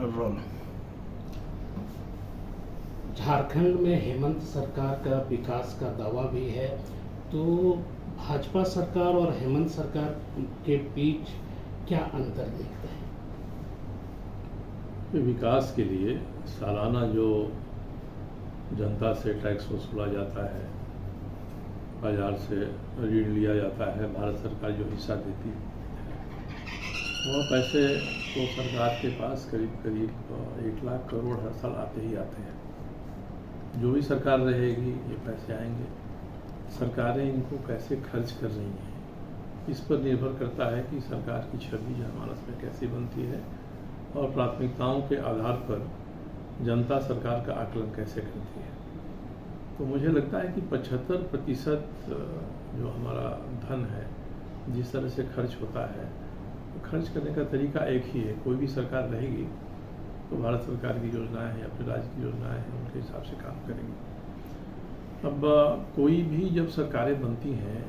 Role. Jharkhand में हेमंत सरकार का विकास का दावा भी है, तो भाजपा सरकार और हेमंत सरकार के बीच क्या अंतर दिखता है? विकास के लिए सालाना जो जनता से टैक्स वसूला जाता है, बाजार से ऋण लिया जाता है, भारत सरकार जो हिस्सा देती है वह पैसे तो सरकार के पास करीब करीब 1 लाख करोड़ हर साल आते ही आते हैं। जो भी सरकार रहेगी ये पैसे आएंगे। सरकारें इनको कैसे खर्च कर रही हैं इस पर निर्भर करता है कि सरकार की छवि जनमानस में कैसी बनती है और प्राथमिकताओं के आधार पर जनता सरकार का आकलन कैसे करती है। तो मुझे लगता है कि 75% जो हमारा धन है जिस तरह से खर्च होता है, खर्च करने का तरीका एक ही है। कोई भी सरकार रहेगी तो भारत सरकार की योजनाएं हैं या फिर राज्य की योजनाएं हैं, उनके हिसाब से काम करेंगे। अब कोई भी जब सरकारें बनती हैं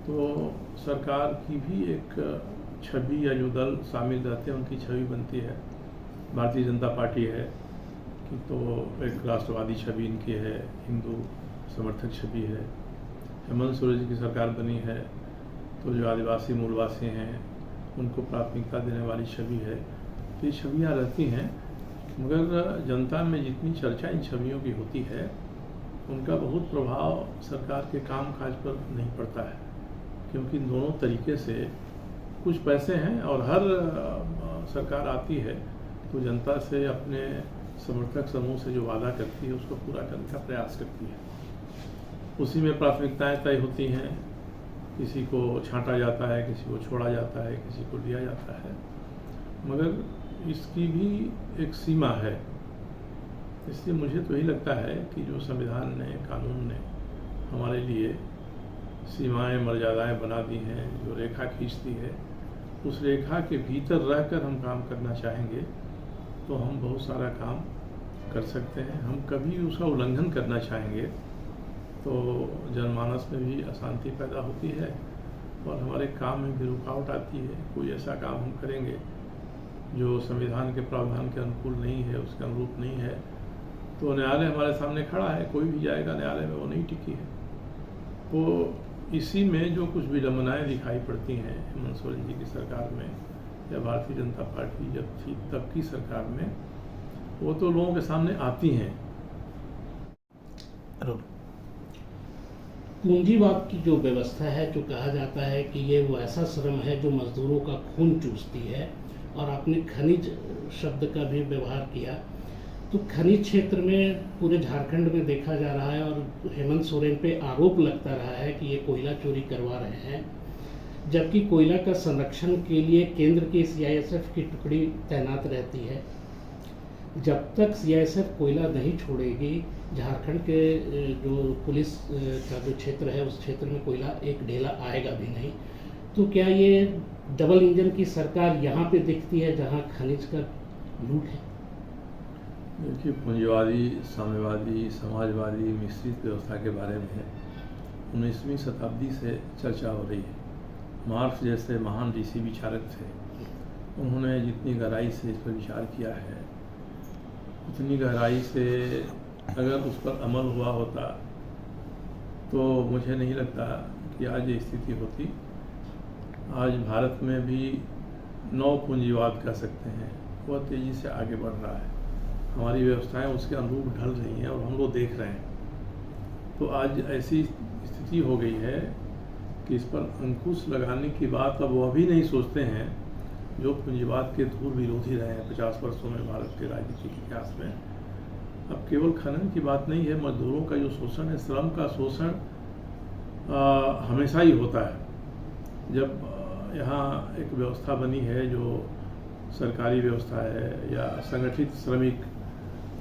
तो सरकार की भी एक छवि या जो दल शामिल रहते हैं उनकी छवि बनती है। भारतीय जनता पार्टी है कि तो एक राष्ट्रवादी छवि इनकी है, हिंदू समर्थक छवि है। हेमंत सोरेन की सरकार बनी है तो जो आदिवासी मूलवासी हैं उनको प्राथमिकता देने वाली छवि है। तो ये छवियाँ रहती हैं, मगर जनता में जितनी चर्चा इन छवियों की होती है उनका बहुत प्रभाव सरकार के काम काज पर नहीं पड़ता है, क्योंकि दोनों तरीके से कुछ पैसे हैं और हर सरकार आती है तो जनता से अपने समर्थक समूह से जो वादा करती है उसको पूरा करने का प्रयास करती है। उसी में प्राथमिकताएं तय होती हैं, किसी को छांटा जाता है, किसी को छोड़ा जाता है, किसी को दिया जाता है, मगर इसकी भी एक सीमा है। इसलिए मुझे तो यही लगता है कि जो संविधान ने, कानून ने हमारे लिए सीमाएं, मर्यादाएं बना दी हैं, जो रेखा खींचती है, उस रेखा के भीतर रहकर हम काम करना चाहेंगे तो हम बहुत सारा काम कर सकते हैं। हम कभी उसका उल्लंघन करना चाहेंगे तो जनमानस में भी अशांति पैदा होती है और हमारे काम में भी रुकावट आती है। कोई ऐसा काम हम करेंगे जो संविधान के प्रावधान के अनुकूल नहीं है, उसके अनुरूप नहीं है, तो न्यायालय हमारे सामने खड़ा है, कोई भी जाएगा न्यायालय में, वो नहीं टिकी है। तो इसी में जो कुछ विडंबनाएं दिखाई पड़ती हैं हेमंत सोरेन जी की सरकार में या भारतीय जनता पार्टी जब थी तब की सरकार में, वो तो लोगों के सामने आती हैं। पूंजीवाद की जो व्यवस्था है, जो कहा जाता है कि ये वो ऐसा श्रम है जो मजदूरों का खून चूसती है, और आपने खनिज शब्द का भी व्यवहार किया, तो खनिज क्षेत्र में पूरे झारखंड में देखा जा रहा है और हेमंत सोरेन पे आरोप लगता रहा है कि ये कोयला चोरी करवा रहे हैं, जबकि कोयला का संरक्षण के लिए केंद्र की सीआईएसएफ की टुकड़ी तैनात रहती है। जब तक सीआईएसएफ कोयला नहीं छोड़ेगी, झारखंड के जो पुलिस का जो क्षेत्र है उस क्षेत्र में कोयला एक ढेला आएगा भी नहीं। तो क्या ये डबल इंजन की सरकार यहाँ पे दिखती है जहाँ खनिज का लूट है? देखिए, पूंजीवादी, साम्यवादी, समाजवादी मिश्रित व्यवस्था के बारे में 19वीं शताब्दी से चर्चा हो रही है। मार्क्स जैसे महान ऋषि विचारक थे, उन्होंने जितनी गहराई से इस पर विचार किया है, उतनी गहराई से अगर उस पर अमल हुआ होता तो मुझे नहीं लगता कि आज ये स्थिति होती। आज भारत में भी नव पूंजीवाद कह सकते हैं, वह तेज़ी से आगे बढ़ रहा है। हमारी व्यवस्थाएं उसके अनुरूप ढल रही हैं और हम लोग देख रहे हैं। तो आज ऐसी स्थिति हो गई है कि इस पर अंकुश लगाने की बात अब वो अभी नहीं सोचते हैं जो पूंजीवाद के धूल विरोधी रहे हैं 50 वर्षों में भारत के राजनीतिक इतिहास में। अब केवल खनन की बात नहीं है, मजदूरों का जो शोषण है, श्रम का शोषण हमेशा ही होता है। जब यहाँ एक व्यवस्था बनी है जो सरकारी व्यवस्था है या संगठित श्रमिक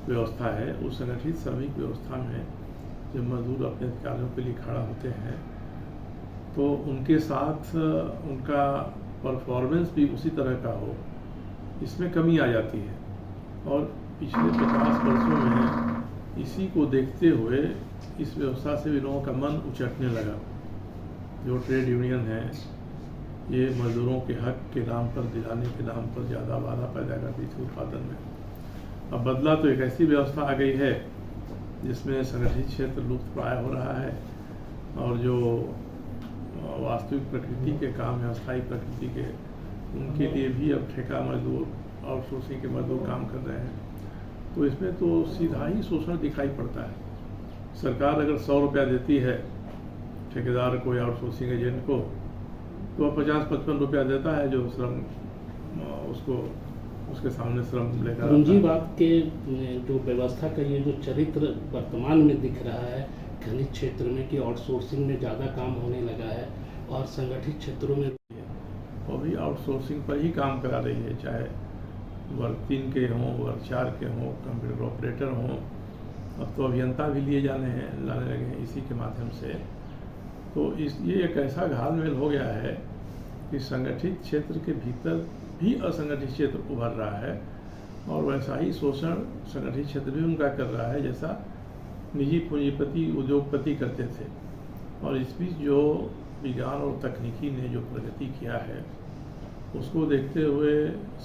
व्यवस्था है, उस संगठित श्रमिक व्यवस्था में जब मजदूर अपने अधिकारों के लिए खड़ा होते हैं तो उनके साथ उनका परफॉर्मेंस भी उसी तरह का हो, इसमें कमी आ जाती है। और पिछले 50 वर्षों में इसी को देखते हुए इस व्यवस्था से भी लोगों का मन उचटने लगा। जो ट्रेड यूनियन है ये मजदूरों के हक के नाम पर, दिलाने के नाम पर ज़्यादा बाधा पैदा करती थी उत्पादन में। अब बदला तो एक ऐसी व्यवस्था आ गई है जिसमें संगठित क्षेत्र लुप्त प्राय हो रहा है, और जो वास्तविक प्रकृति के काम है, अस्थायी प्रकृति के, उनके लिए भी अब ठेका मजदूर, आउटसोर्सिंग के मजदूर काम कर रहे हैं। तो इसमें तो सीधा ही शोषण दिखाई पड़ता है। सरकार अगर 100 रुपया देती है ठेकेदार को या आउटसोर्सिंग एजेंट को, तो 50-55 रुपया देता है जो श्रम उसको उसके सामने श्रम लेकर। पूंजीवाद के जो व्यवस्था का ये जो चरित्र वर्तमान में दिख रहा है खनिज क्षेत्र में कि आउटसोर्सिंग में ज़्यादा काम होने लगा है और संगठित क्षेत्रों में वो भी आउटसोर्सिंग पर ही काम करा रही है, चाहे वर्ग 3 के हों, वर्ग 4 के हों, कंप्यूटर ऑपरेटर हों, अब तो अभियंता भी लाने लगे हैं इसी के माध्यम से। तो ये एक ऐसा घालमेल हो गया है कि संगठित क्षेत्र के भीतर भी असंगठित क्षेत्र उभर रहा है, और वैसा ही शोषण संगठित क्षेत्र भी उनका कर रहा है जैसा निजी पूंजीपति उद्योगपति करते थे। और इस बीच जो विज्ञान और तकनीकी ने जो प्रगति किया है उसको देखते हुए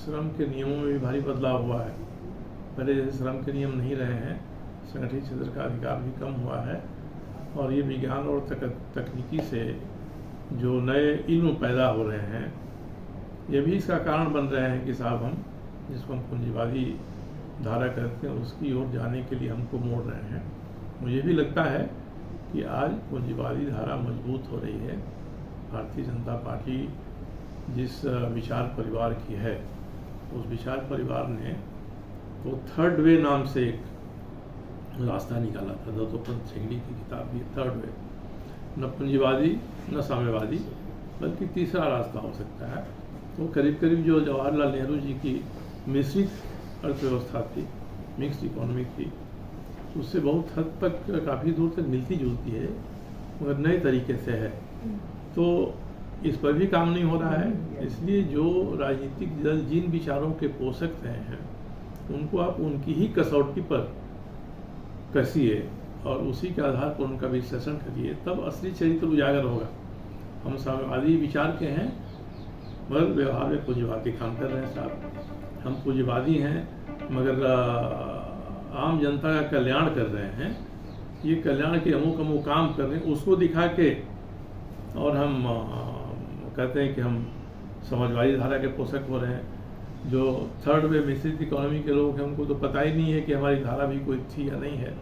श्रम के नियमों में भी भारी बदलाव हुआ है। पहले जैसे श्रम के नियम नहीं रहे हैं, संगठित क्षेत्र का अधिकार भी कम हुआ है, और ये विज्ञान और तकनीकी से जो नए इल्म पैदा हो रहे हैं ये भी इसका कारण बन रहे हैं कि साहब हम जिसको हम पूंजीवादी धारा कहते हैं उसकी ओर जाने के लिए हमको मोड़ रहे हैं। मुझे भी लगता है कि आज पूंजीवादी धारा मजबूत हो रही है। भारतीय जनता पार्टी जिस विचार परिवार की है, उस विचार परिवार ने तो थर्ड वे नाम से एक रास्ता निकाला था। दत्तोपंत ठेंगड़ी की किताब भी थर्ड वे, न पूंजीवादी न साम्यवादी बल्कि तीसरा रास्ता हो सकता है। तो करीब करीब जो जवाहरलाल नेहरू जी की मिश्रित अर्थव्यवस्था थी, मिक्स्ड इकोनॉमी थी, उससे बहुत हद तक काफ़ी दूर तक मिलती जुलती है, मगर नए तरीके से है। तो इस पर भी काम नहीं हो रहा है। इसलिए जो राजनीतिक दल जिन विचारों के पोषक रहे हैं उनको आप उनकी ही कसौटी पर कसिए और उसी के आधार पर उनका विश्लेषण करिए, तब असली चरित्र उजागर होगा। हम साम्यवादी विचार के हैं मगर व्यवहार में पूंजीवादी काम कर रहे हैं साहब। हम पूंजीवादी हैं मगर आम जनता का कल्याण कर रहे हैं। ये कल्याण के अमुक काम कर रहे हैं, उसको दिखा के और हम कहते हैं कि हम समाजवादी धारा के पोषक हो रहे हैं। जो थर्ड वे मिश्रित इकोनॉमी के लोग हैं उनको तो पता ही नहीं है कि हमारी धारा भी कोई थी या नहीं है।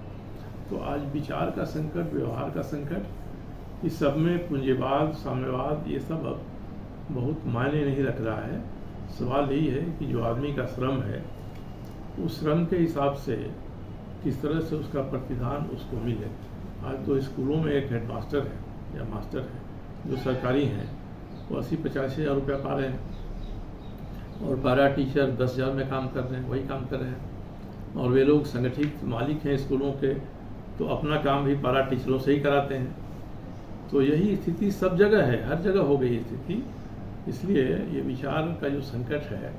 तो आज विचार का संकट, व्यवहार का संकट, इस सब में पूंजीवाद, साम्यवाद ये सब अब बहुत मायने नहीं रख रहा है। सवाल यही है कि जो आदमी का श्रम है उस श्रम के हिसाब से किस तरह से उसका प्रतिदान उसको मिले। आज तो स्कूलों में एक हेडमास्टर है या मास्टर है जो सरकारी हैं, वो 80-85 हज़ार रुपया पा रहे हैं, और पैरा टीचर 10,000 में काम कर रहे हैं, वही काम कर रहे हैं। और वे लोग संगठित मालिक हैं स्कूलों के, तो अपना काम भी पैरा टीचरों से ही कराते हैं। तो यही स्थिति सब जगह है, हर जगह हो गई स्थिति। इसलिए ये विचार का जो संकट है